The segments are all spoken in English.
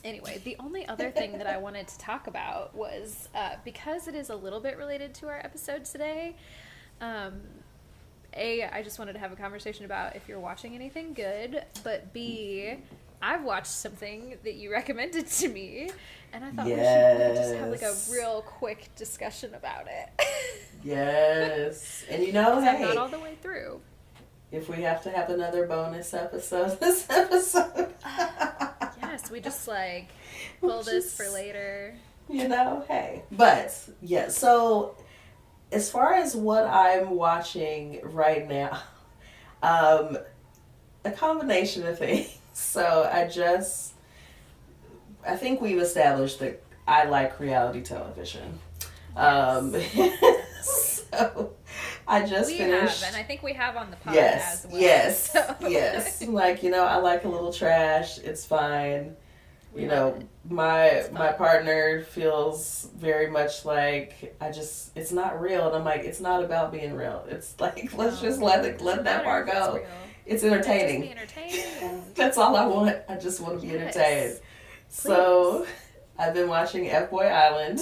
Anyway, the only other thing that I wanted to talk about was because it is a little bit related to our episode today. Um, I just wanted to have a conversation about if you're watching anything good, but B, I've watched something that you recommended to me, and I thought we should just have like a real quick discussion about it. Yes. And hey, I'm not all the way through. If we have to have another bonus episode this episode. Yes, we just like pull this for later. Hey. But, yeah, so as far as what I'm watching right now, a combination of things. So I think we've established that I like reality television. So I just finished. And I think we have on the pod as well. Yes, so. Yes. Like, I like a little trash. It's fine. My partner feels very much like it's not real. And I'm like, it's not about being real. It's like, let's just let that part go. It's entertaining. That's all I want. I just want to be entertained. Please. So I've been watching F-Boy Island.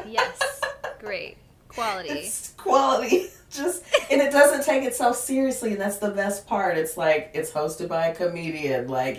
Yes. Great. Quality. It's quality. And it doesn't take itself seriously, and that's the best part. It's like, it's hosted by a comedian. Like,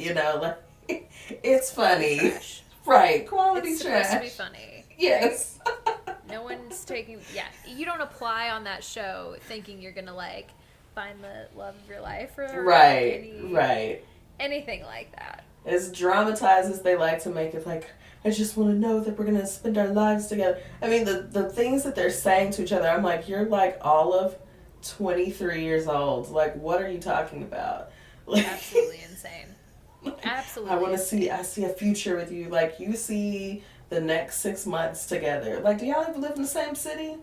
it's funny. Trash. Right. Quality it's trash. It's supposed to be funny. Yes. Right? No one's taking... Yeah. You don't apply on that show thinking you're going to, like, find the love of your life or... Right. Anything like that. As dramatized as they like to make it, like, I just want to know that we're going to spend our lives together. I mean, the things that they're saying to each other, I'm like, you're like all of 23 years old. Like, what are you talking about? Like, absolutely insane. Absolutely. I see a future with you. Like, you see the next 6 months together. Like, do y'all ever live in the same city?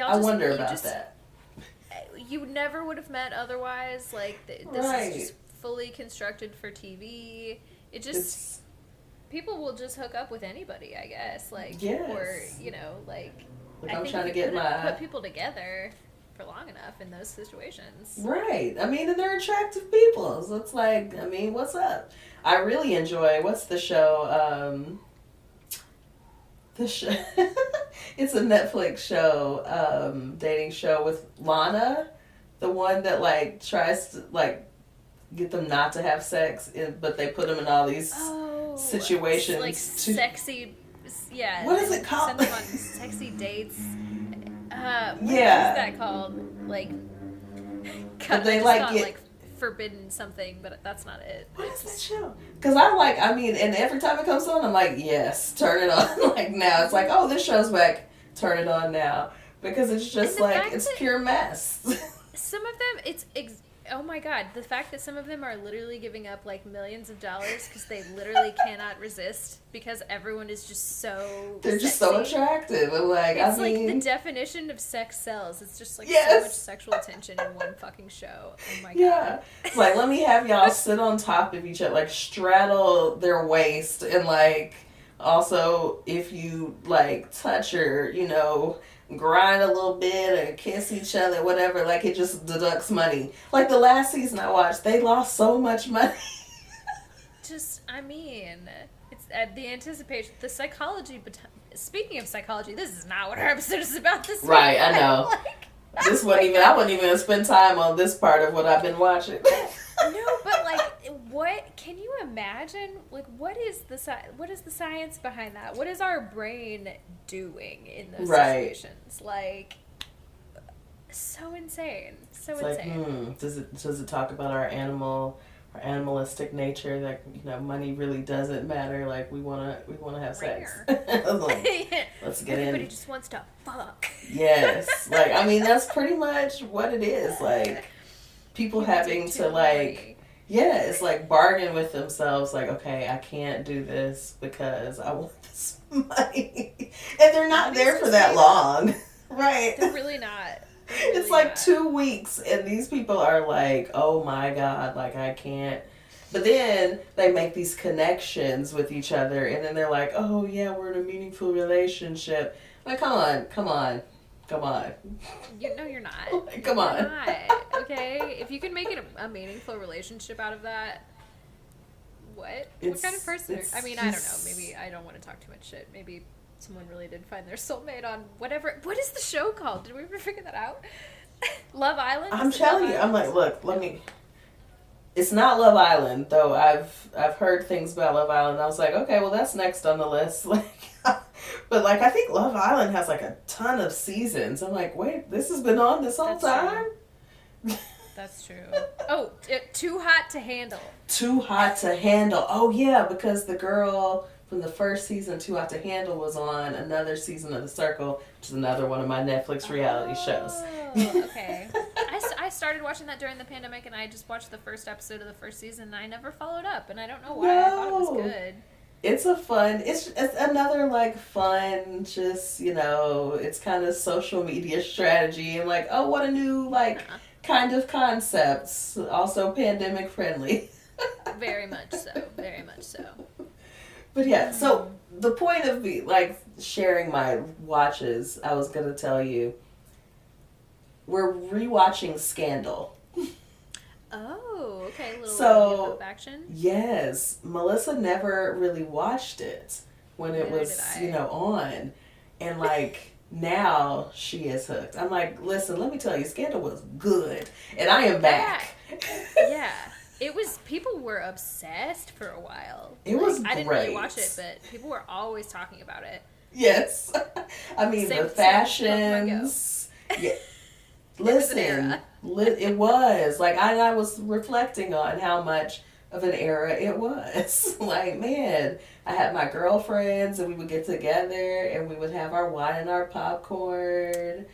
I wonder about that. You never would have met otherwise. Like, this is just fully constructed for TV. People will just hook up with anybody, I guess. Like, yes. Or, like I'm think trying to get put people together for long enough in those situations. Right. I mean, and they're attractive people. So it's like, I mean, what's up? I really enjoy, what's the show? It's a Netflix show, dating show with Lana. The one that, like, tries to, like, get them not to have sex, but they put them in all these situations. Like sexy, yeah. What is it called? Send them on sexy dates. What is that called? Like, God, they like get like forbidden something, but that's not it. What is that show? Because and every time it comes on, I'm like, yes, turn it on. Like, now it's like, oh, this show's back, turn it on now, because it's just like, it's pure mess. Some of them, oh my God, the fact that some of them are literally giving up like millions of dollars because they literally cannot resist because everyone is just so they're just so attractive. And like, it's like the definition of sex sells. It's just like so much sexual tension in one fucking show. Oh my God. Yeah. It's like, let me have y'all sit on top of each other, like straddle their waist, and like also if you like touch her, grind a little bit or kiss each other, whatever, like it just deducts money. Like the last season I watched, they lost so much money. It's the anticipation, the psychology. Speaking of psychology, this is not what our episode is about this right, week. I know. I wouldn't even spend time on this part of what I've been watching. No, but like, what can you imagine? Like, what is the science behind that? What is our brain doing in those situations? Like, so insane, it's insane. Like, does it talk about our animalistic nature that money really doesn't matter? Like, we wanna have sex. Like, let's get Everybody just wants to fuck. Yes, like, I mean, that's pretty much what it is. Like, people having to like, it's like bargain with themselves. Like, okay, I can't do this because I want this money, and they're not there for that long, right? They're really not. It's like 2 weeks, and these people are like, oh my God, like I can't. But then they make these connections with each other, and then they're like, oh yeah, we're in a meaningful relationship. Like, come on. No, you're not. Like, come on. You're not. Okay? If you can make it a meaningful relationship out of that, what? What kind of person? I mean, I don't know. just- Maybe I don't want to talk too much shit. Maybe someone really did find their soulmate on whatever. What is the show called? Did we ever figure that out? Love Island. I'm Is it telling Love you, I'm Island? like, look, let me. It's not Love Island though. I've heard things about Love Island. I was like, okay, well that's next on the list. Like, but like I think Love Island has like a ton of seasons. I'm like, wait, this has been on this whole That's time. That's true. Oh, Too Hot to Handle. Too Hot to Handle. Oh yeah, because the girl from the first season, Too Hot to Handle, was on another season of The Circle, which is another one of my Netflix reality shows. Oh, okay. I started watching that during the pandemic, and I just watched the first episode of the first season, and I never followed up, and I don't know why. I thought it was good. It's it's another like fun, just, you know, it's kind of social media strategy and like, oh, what a new like kind of concepts. Also pandemic friendly. Very much so. Very much so. But yeah, so the point of me like sharing my watches, I was gonna tell you, we're rewatching Scandal. Oh, okay. A little So, of action. Yes, Melissa never really watched it when it Neither was, did I. you know, on. And like now she is hooked. I'm like, listen, let me tell you, Scandal was good. And I am back. Yeah. It was, people were obsessed for a while. It was I didn't really great. watch it, but people were always talking about it. Yes. I mean, Same- the same fashions. Yeah. Listen, era. it was. Like, I was reflecting on how much of an era it was. Like, man, I had my girlfriends and we would get together and we would have our wine and our popcorn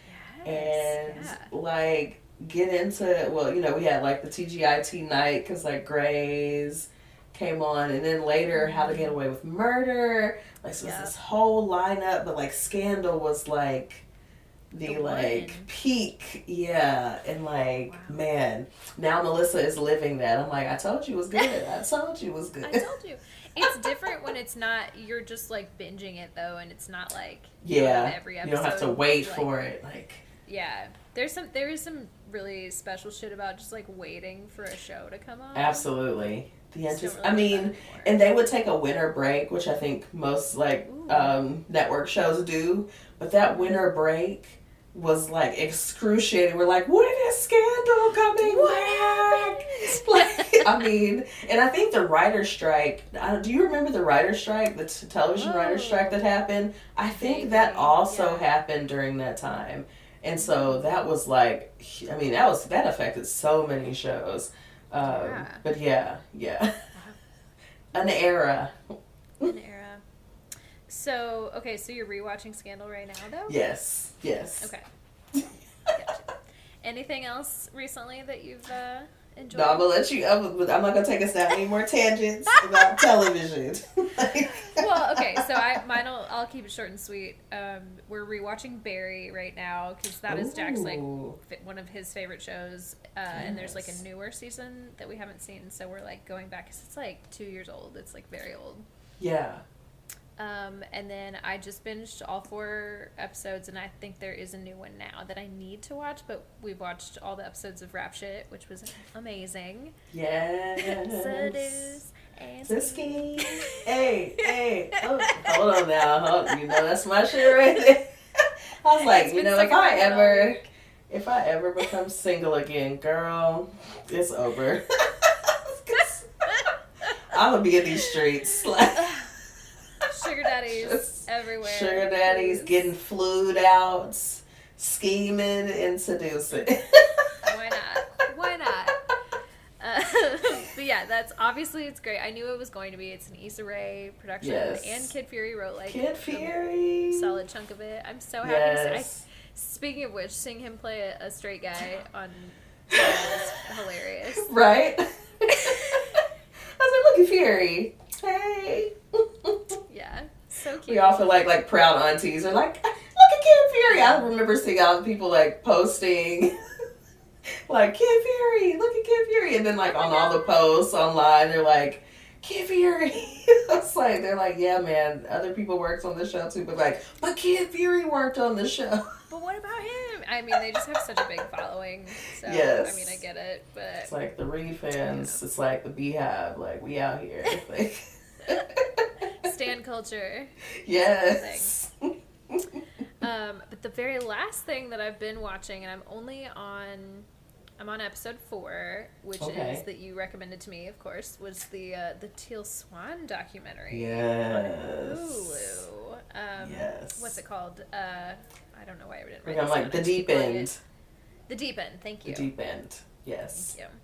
and, yeah. like, get into, well, you know, we had, like, the TGIT night because, like, Grey's came on, and then later How to Get Away with Murder. Like, so it was this whole lineup, but, like, Scandal was, like, the like one. peak, yeah, and like man, now Melissa is living that. I'm like, I told you it was good. I told you it was good. I told you. It's different when it's not, you're just like binging it though, and it's not like every episode. You don't have to wait like, for it. Like yeah, there is some really special shit about just like waiting for a show to come on. absolutely. The Just don't really I do that mean, anymore. and they would take a winter break, which I think most like network shows do. But that winter break was like excruciating. We're like, when is Scandal coming back? Like, I mean, and I think the writer's strike. Do you remember the writer's strike, the television writer's strike that happened? I think that also happened during that time, and so that was like, I mean, that affected so many shows. But yeah, an era. An era. So, okay, so you're rewatching Scandal right now, though? Yes. Okay. Gotcha. Anything else recently that you've enjoyed? No, I'm gonna let you. I'm not gonna take us down any more tangents about television. Well, okay, so I'll keep it short and sweet. We're rewatching Barry right now because that is Jack's like one of his favorite shows, and there's like a newer season that we haven't seen, so we're like going back because it's like 2 years old. It's like very old. Yeah. And then I just binged all 4 episodes, and I think there is a new one now that I need to watch, but we've watched all the episodes of Rap Shit, which was amazing. Yes. Seduce and Siski. Hey. Oh, hold on now. You know that's my shit right there. I was like, It's you been know, stuck in my head all week. if I ever become single again, girl, it's over. I'm gonna be in these streets like. Sugar daddies everywhere. Sugar daddies please. getting flued out, scheming and seducing. Why not? But yeah, that's obviously it's great. I knew it was going to be. It's an Issa Rae production, Yes. and Kid Fury wrote like Kid Fury. a solid chunk of it. I'm so happy to see. Speaking of which, seeing him play a straight guy on was hilarious. Right? I was like, look at Fury. Hey. Yeah, so cute. We all feel like proud aunties are like, look at Kid Fury. I remember seeing all the people like posting like Kid Fury, look at Kid Fury, and then like on all the posts online they're like Kid Fury. It's like they're like, yeah, man, other people worked on the show too, but Kid Fury worked on the show. But what about him? I mean, they just have such a big following. So Yes. I mean, I get it, but It's like the Reed fans. It's like the Beehive. Like we out here. Like, Cancun culture. Yes. But the very last thing that I've been watching, and I'm on episode 4, which is that you recommended to me, of course, was the Teal Swan documentary on Hulu. Yes. What's it called? I don't know why I didn't write I'm like The Deep End. The Deep End. Thank you. The Deep End. Yes. Thank you.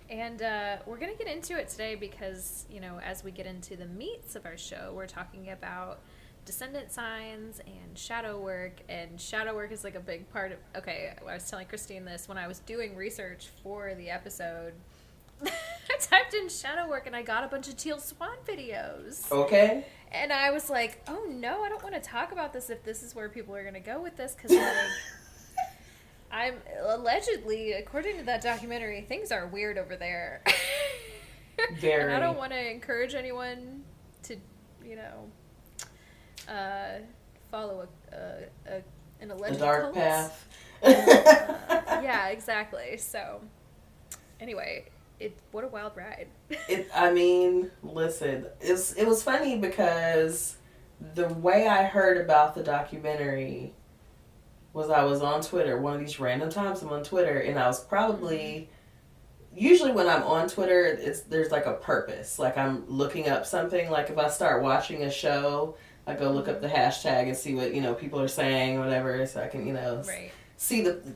And we're going to get into it today because, as we get into the meats of our show, we're talking about descendant signs and shadow work. And shadow work is like a big part of... Okay, I was telling Christine this when I was doing research for the episode. I typed in shadow work and I got a bunch of Teal Swan videos. Okay. And I was like, oh no, I don't want to talk about this if this is where people are going to go with this. Because I'm allegedly, according to that documentary, things are weird over there. Very. And I don't want to encourage anyone to, follow an alleged dark cult. path. Yeah, exactly. So, anyway, what a wild ride. Listen, it was funny because the way I heard about the documentary was I was on Twitter. One of these random times I'm on Twitter, and I was probably... Usually when I'm on Twitter, there's like a purpose. Like I'm looking up something. Like if I start watching a show, I go look up the hashtag and see what, people are saying, whatever, so I can, right.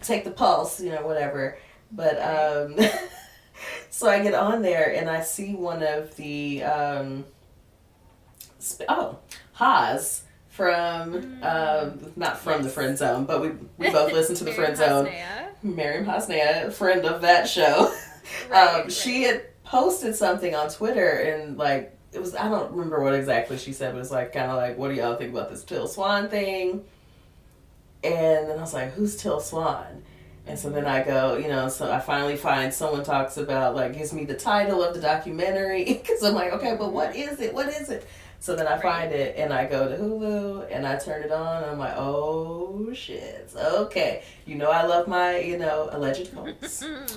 take the pulse, whatever. But, so I get on there and I see one of the, Haas from, not from the Friend Zone, but we both listen to the Friend Zone. Miriam Hasnea, friend of that show. Right. She had posted something on Twitter and like, it was, I don't remember what exactly she said, but it was like, kind of like, what do y'all think about this Teal Swan thing? And then I was like, who's Teal Swan? And so then I go, so I finally find someone talks about, like, gives me the title of the documentary. Because I'm like, okay, but what is it? What is it? So then I find it, and I go to Hulu, and I turn it on, and I'm like, oh, shit. Okay. I love my, alleged cults. And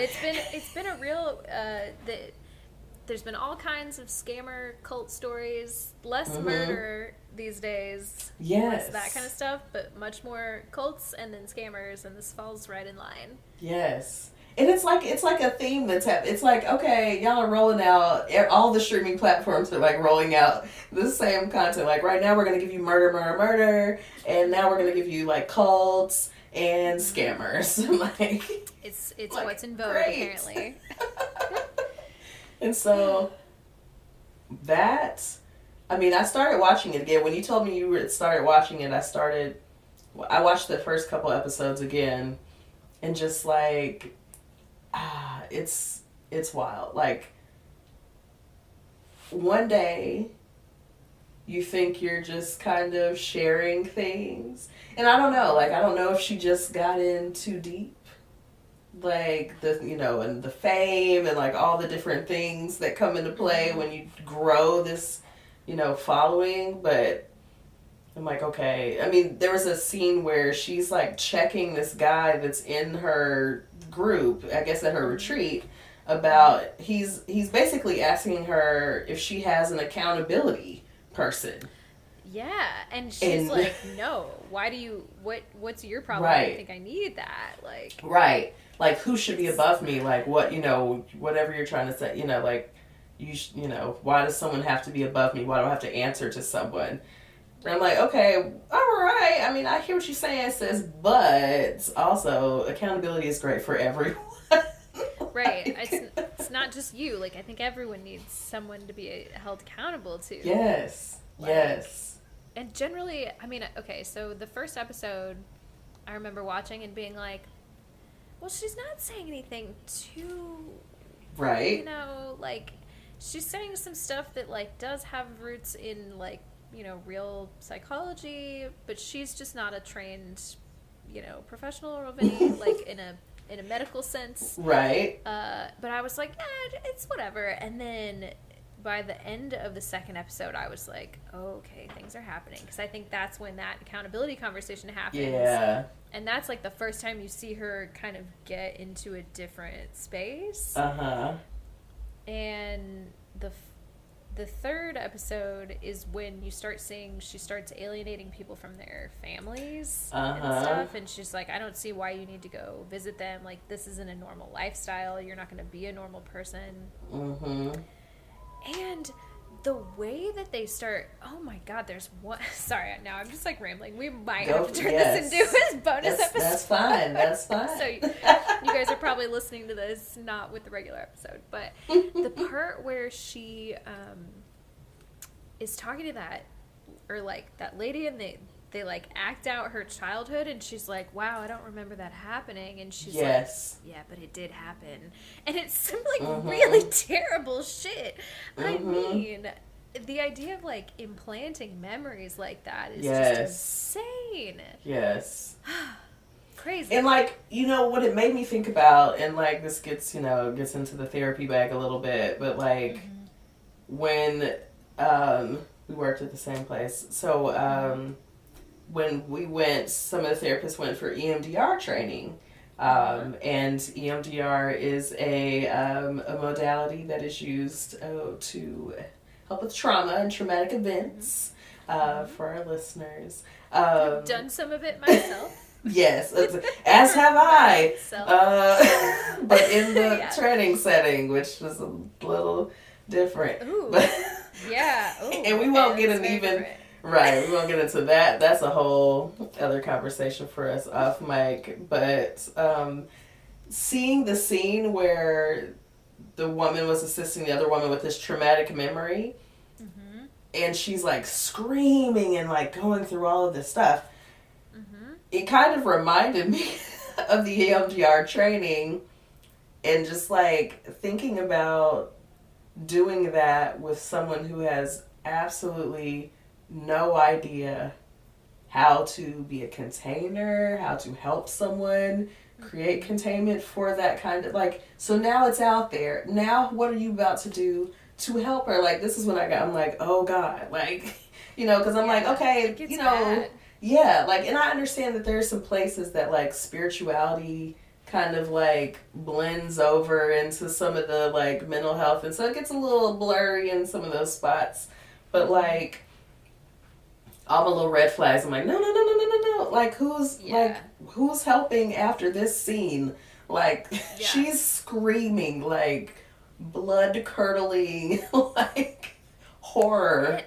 it's been a real... there's been all kinds of scammer cult stories, less murder these days, less that kind of stuff, but much more cults and then scammers, and this falls right in line. Yes. And it's like a theme that's happening. It's like, okay, y'all are rolling out, all the streaming platforms are like rolling out the same content. Like right now we're going to give you murder, and now we're going to give you like cults and scammers. Like it's like, what's in vogue, apparently. And so I started watching it again. When you told me you started watching it, I watched the first couple episodes again, and just like, it's wild. Like, one day, you think you're just kind of sharing things, and I don't know if she just got in too deep. Like and the fame and like all the different things that come into play when you grow this, following. But I'm like, okay. There was a scene where she's like checking this guy that's in her group, I guess at her retreat, about he's basically asking her if she has an accountability person. Yeah, and she's like, no. Why do you? What's your problem? Right. I think I need that. Like, right. Like, who should be above me? Like, what, whatever you're trying to say, like, why does someone have to be above me? Why do I have to answer to someone? And I'm like, okay, all right. I hear what you're saying, sis, but also accountability is great for everyone. Right. It's not just you. Like, I think everyone needs someone to be held accountable to. Yes. Yes. And generally, okay, so the first episode, I remember watching and being like, well, she's not saying anything too... Right. Like, she's saying some stuff that, like, does have roots in, like, real psychology, but she's just not a trained, professional of any, like, in a medical sense. Right. But I was like, it's whatever. And then by the end of the second episode, I was like, okay, things are happening. Because I think that's when that accountability conversation happens. Yeah. And that's like the first time you see her kind of get into a different space. Uh-huh. And the third episode is when you start seeing she starts alienating people from their families and stuff, and she's like, I don't see why you need to go visit them. Like, this isn't a normal lifestyle. You're not going to be a normal person. And the way that they start, oh my god, there's one, sorry, now I'm just like rambling. We might have to turn this into a bonus episode. That's fine. So you guys are probably listening to this not with the regular episode, but the part where she is talking to that, or like that lady, and they like act out her childhood, and she's like, wow, I don't remember that happening, and she's like, yeah, but it did happen, and it's some like really terrible shit. I mean, the idea of like implanting memories like that is just insane. Crazy. And like, you know what it made me think about, and like this gets into the therapy bag a little bit, but like when we worked at the same place, so when we went, some of the therapists went for EMDR training. And EMDR is a modality that is used to help with trauma and traumatic events for our listeners. I've done some of it myself. Yes, as have I. But in the training setting, which was a little different. Ooh. But, yeah. Ooh, and we won't get into even... Right, we won't get into that. That's a whole other conversation for us off mic. But seeing the scene where the woman was assisting the other woman with this traumatic memory, and she's like screaming and like going through all of this stuff, it kind of reminded me of the EMDR training, and just like thinking about doing that with someone who has absolutely no idea how to be a container, how to help someone create containment for that kind of, like, so now it's out there. Now what are you about to do to help her? Like, this is when I'm like, oh God, like, because I'm like, okay, bad. Like, and I understand that there's some places that like spirituality kind of like blends over into some of the like mental health, and so it gets a little blurry in some of those spots, but like, all my little red flags. I'm like, no. Like, who's helping after this scene? Like, she's screaming, like, blood curdling, like, horror.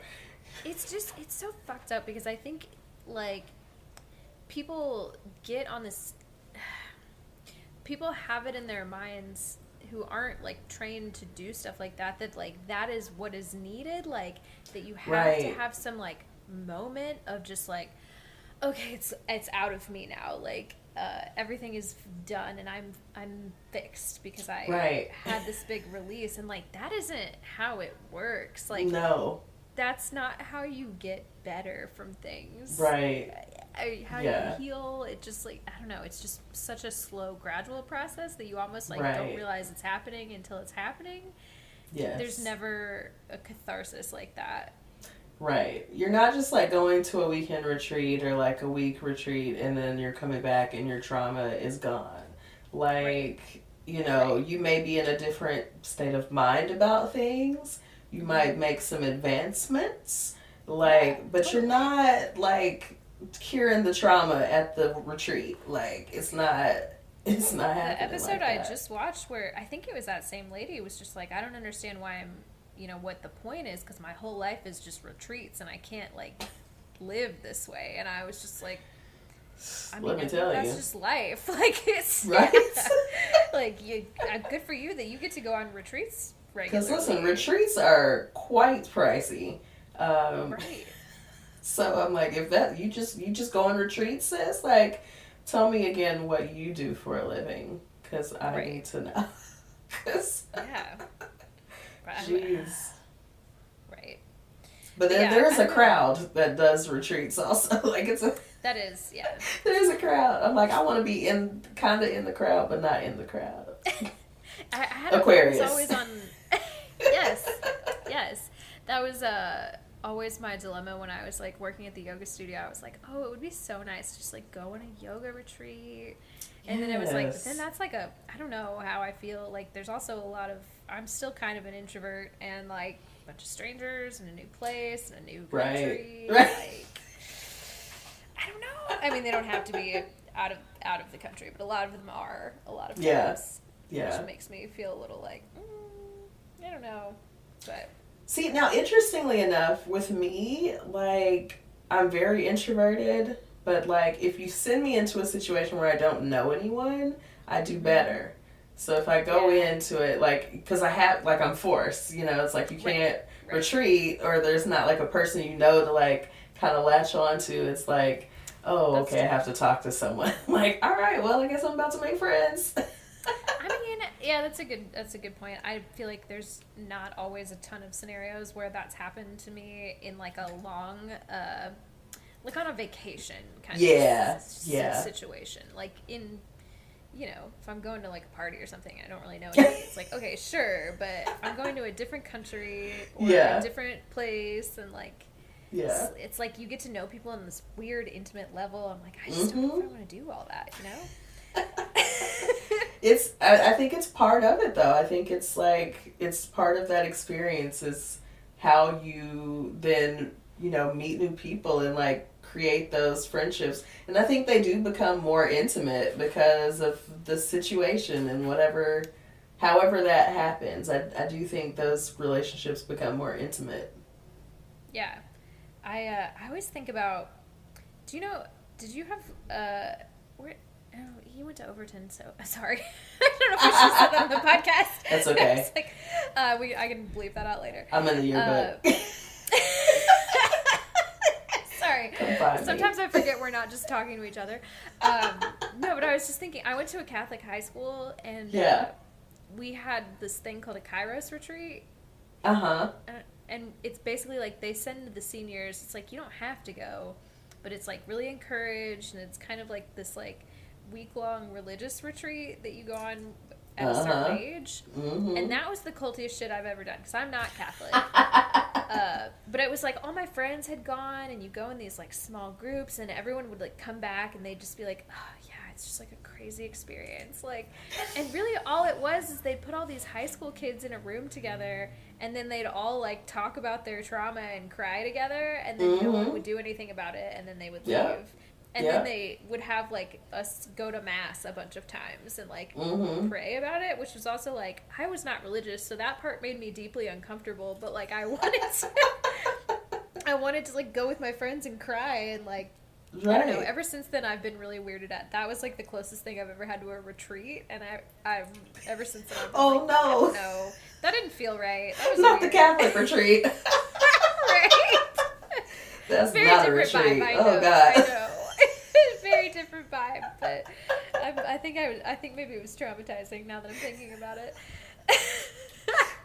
It's so fucked up, because I think, like, people get on this, people have it in their minds who aren't like trained to do stuff like that, like that is what is needed, like that you have to have some like moment of just like, okay, it's out of me now, like everything is done and I'm fixed because I had this big release, and like that isn't how it works. Like, no, that's not how you get better from things, how you heal. It just like, I don't know, it's just such a slow gradual process that you almost like don't realize it's happening until it's happening. There's never a catharsis like that. Right. You're not just like going to a weekend retreat or like a week retreat and then you're coming back and your trauma is gone. Like, you may be in a different state of mind about things. You might make some advancements, but you're not like curing the trauma at the retreat. Like, it's not happening. The episode like I just watched, where I think it was that same lady, was just like, I don't understand why I'm, what the point is, because my whole life is just retreats and I can't like live this way. And I was just like, let me tell you, that's just life. Like, it's right. Like, good for you that you get to go on retreats regularly. Because listen, retreats are quite pricey. Right. So I'm like, if that you just go on retreats, sis, like, tell me again what you do for a living, because I need to know. Jeez. Right. But then there's a crowd that does retreats also. Like, that is, there's a crowd. I'm like, I want to be kind of in the crowd, but not in the crowd. I had Aquarius. Was always on. Yes. That was always my dilemma when I was like working at the yoga studio. I was like, oh, it would be so nice to just like go on a yoga retreat. And then it was like, but then that's like I don't know how I feel. Like, there's also a lot of I'm still kind of an introvert, and like a bunch of strangers in a new place, in a new country. Right. Like, I don't know. I mean, they don't have to be out of the country, but a lot of them are. A lot of times, which makes me feel a little like, I don't know, but. See, now, interestingly enough, with me, like, I'm very introverted, but, like, if you send me into a situation where I don't know anyone, I do better. So if I go into it, like, because I'm forced, you know, it's like you can't retreat, or there's not, like, a person you know to, like, kind of latch onto. It's like, oh, that's okay, I have to talk to someone. Like, all right, well, I guess I'm about to make friends. I mean, yeah, that's a good point. I feel like there's not always a ton of scenarios where that's happened to me in like a long, like on a vacation kind of situation. Like in, you know, if I'm going to like a party or something, I don't really know anything. It's like, okay, sure, but I'm going to a different country or a different place, and like, it's like you get to know people on this weird intimate level. I'm like, I just don't know if I want to do all that, you know? I think it's part of it, though. I think it's like, it's part of that experience is how you then, you know, meet new people and like create those friendships. And I think they do become more intimate because of the situation and however that happens. I do think those relationships become more intimate. Yeah. I always think about, did you have, oh, you went to Overton, so sorry. I don't know if we should have said that on the podcast. That's okay. It's like, I can bleep that out later. I'm in the yearbook. Sorry. Sometimes I forget we're not just talking to each other. No, but I was just thinking, I went to a Catholic high school, and we had this thing called a Kairos retreat. Uh-huh. And it's basically like they send the seniors, it's like you don't have to go, but it's like really encouraged, and it's kind of like this like week-long religious retreat that you go on at a certain age. And that was the cultiest shit I've ever done, because I'm not Catholic. But it was like all my friends had gone, and you go in these like small groups, and everyone would like come back, and they'd just be like, oh yeah, it's just like a crazy experience. Like, and really all it was is they'd put all these high school kids in a room together, and then they'd all like talk about their trauma and cry together, and then no one would do anything about it, and then they would leave. And then they would have like us go to mass a bunch of times and like pray about it, which was also like, I was not religious, so that part made me deeply uncomfortable, but like I wanted to like go with my friends and cry, and like I don't know, ever since then I've been really weirded out. That was like the closest thing I've ever had to a retreat, and I'm ever since then I've been no, that didn't feel right. That was not weird. The Catholic retreat. Right. That's very not a different retreat. Vibe, I know, God. I know. Very different vibe, but I think maybe it was traumatizing now that I'm thinking about it.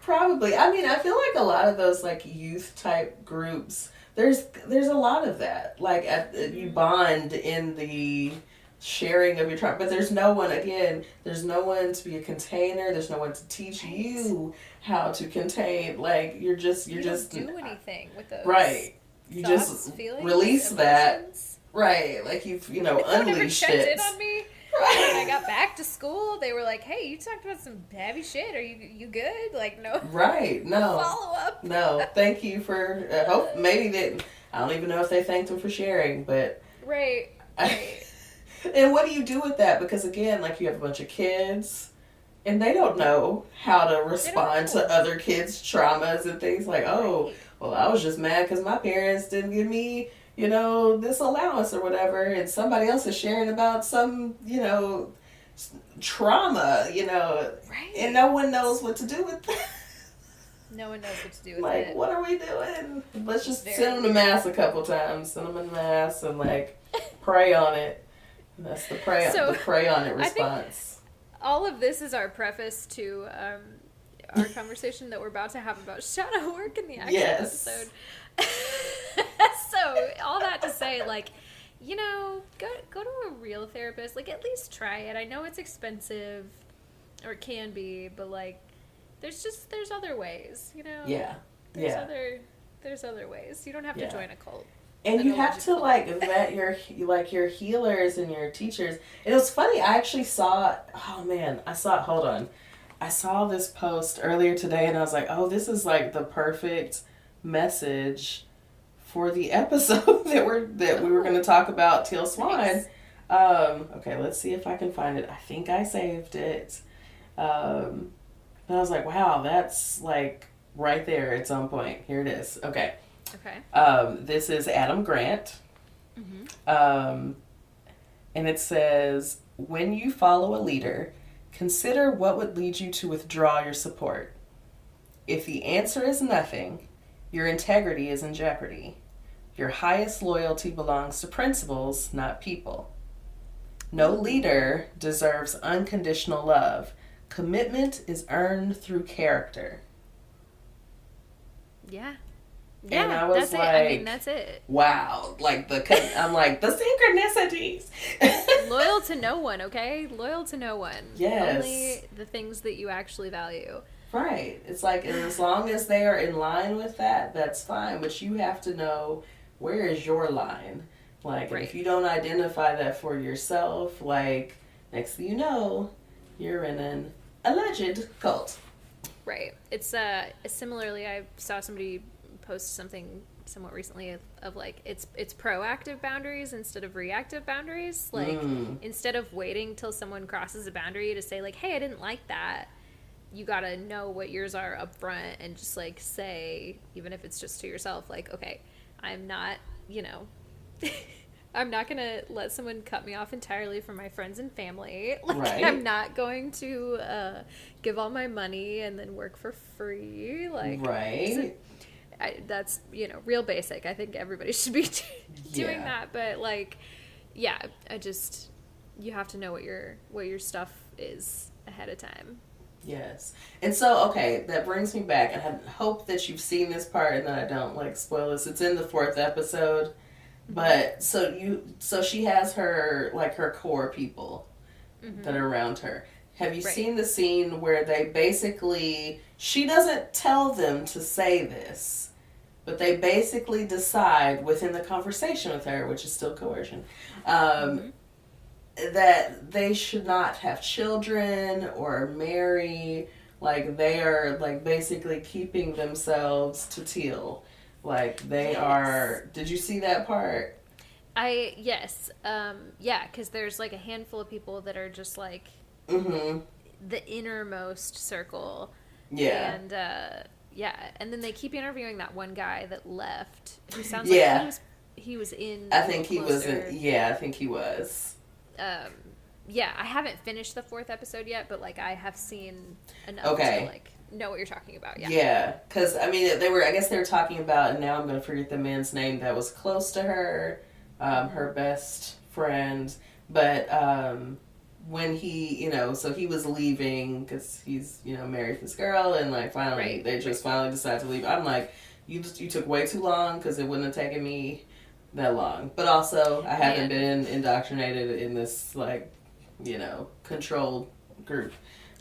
Probably. I mean, I feel like a lot of those like youth type groups, there's a lot of that. Like you bond in the sharing of your trauma, but there's no one to be a container. There's no one to teach you how to contain. Like you don't do anything with those. Right. You thoughts, just feelings, release emotions. That. Right, like you've, unleashed it. No one ever checked in on me. Right. When I got back to school, they were like, hey, you talked about some heavy shit. Are you good? Like, no. Right, no. Follow up. No, thank you for, maybe they, I don't even know if they thanked them for sharing, but. Right. And what do you do with that? Because again, like you have a bunch of kids, and they don't know how to respond to other kids' traumas and things like, oh, well, I was just mad because my parents didn't give me this allowance or whatever, and somebody else is sharing about some, trauma, right. And no one knows what to do with that. No one knows what to do with like, it. What are we doing? Let's just send them to mass a couple times. Send them in mass and, like, pray on it. That's the pray on it response. All of this is our preface to our conversation that we're about to have about shadow work in the actual episode. So all that to say, like, go to a real therapist. Like, at least try it. I know it's expensive, or it can be, but like, there's other ways, There's other ways. You don't have to join a cult. And you have to vet your healers and your teachers. And it was funny. I actually saw. Oh man, hold on. I saw this post earlier today and I was like, oh, this is like the perfect message for the episode that we were going to talk about Teal Swan. Nice. Okay, let's see if I can find it. I think I saved it. And I was like, wow, that's like right there. It's on point. Here it is. Okay. This is Adam Grant. Mm-hmm. And it says, when you follow a leader, consider what would lead you to withdraw your support. If the answer is nothing, your integrity is in jeopardy. Your highest loyalty belongs to principles, not people. No leader deserves unconditional love. Commitment is earned through character. Yeah. And I was like, I mean, that's it. Wow. Like, I'm like, the synchronicities. Loyal to no one, okay? Loyal to no one. Yes. Only the things that you actually value. Right. It's like, and as long as they are in line with that, that's fine. But you have to know, where is your line? Like, right. If you don't identify that for yourself, like, next thing you know, you're in an alleged cult. Right. It's similarly, I saw somebody post something somewhat recently of like, it's proactive boundaries instead of reactive boundaries. Like, instead of waiting till someone crosses a boundary to say like, hey, I didn't like that, you gotta know what yours are up front and just like say, even if it's just to yourself, like, okay, I'm not, I'm not gonna let someone cut me off entirely from my friends and family. Like, right. I'm not going to give all my money and then work for free. Like, right. That's, real basic. I think everybody should be doing that. But like, yeah, you have to know what your stuff is ahead of time. Yes. And so, okay, that brings me back. And I hope that you've seen this part and that I don't like spoil this. It's in the 4th episode. But so she has her core people that are around her. Have you seen the scene where they basically, she doesn't tell them to say this, but they basically decide within the conversation with her, which is still coercion, that they should not have children or marry. Like, they are like basically keeping themselves to Teal. Like, they are... Did you see that part? Yes. Yeah, because there's, like, a handful of people that are just, like, the innermost circle. Yeah. And, and then they keep interviewing that one guy that left, who sounds like he was in... I think he was in... Yeah, I think he was. Yeah, I haven't finished the 4th episode yet, but, like, I have seen enough to, like... know what you're talking about. Yeah, because I mean, I guess they were talking about, and now I'm going to forget the man's name that was close to her, her best friend, but when he, so he was leaving because he's, married this girl, and like finally they just finally decided to leave. I'm like, you took way too long, because it wouldn't have taken me that long. But also, I haven't been indoctrinated in this like, controlled group.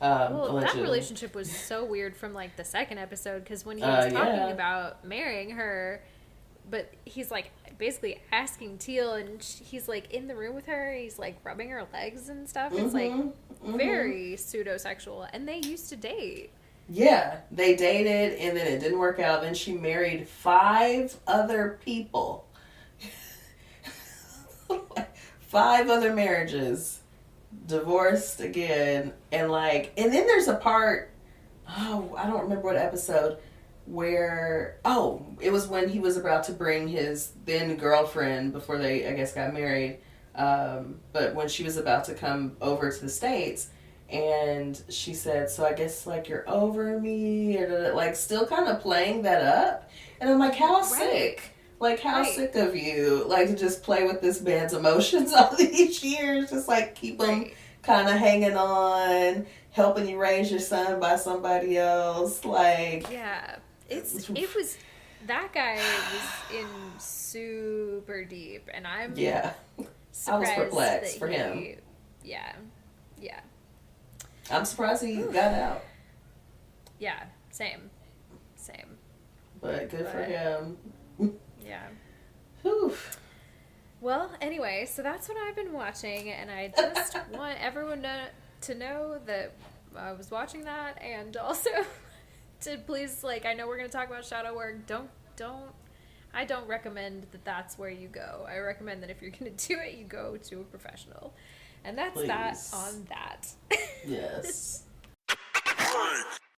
That relationship was so weird from like the 2nd episode, because when he was talking about marrying her, but he's like basically asking Teal, and he's like in the room with her, he's like rubbing her legs and stuff. It's like very pseudo-sexual, and they used to date. Yeah, they dated, and then it didn't work out. Then she married 5 other people. 5 other marriages. Divorced again, and then there's a part, I don't remember what episode, where it was when he was about to bring his then girlfriend, before they, I guess, got married, but when she was about to come over to the States, and she said, so I guess like you're over me, or like still kind of playing that up, and I'm like, how sick. Like, how sick of you, like, to just play with this man's emotions all these years, just, like, keep him kind of hanging on, helping you raise your son by somebody else, like... Yeah, that guy was in super deep, and I'm surprised I was perplexed for him. Yeah. I'm surprised he got out. Yeah, same. But good for him. Yeah. Whew. Well, anyway, so that's what I've been watching, and I just want everyone to know that I was watching that, and also to please, like, I know we're gonna talk about shadow work. Don't. I don't recommend that that's where you go. I recommend that if you're gonna do it, you go to a professional, and that's Please. that on that. Yes.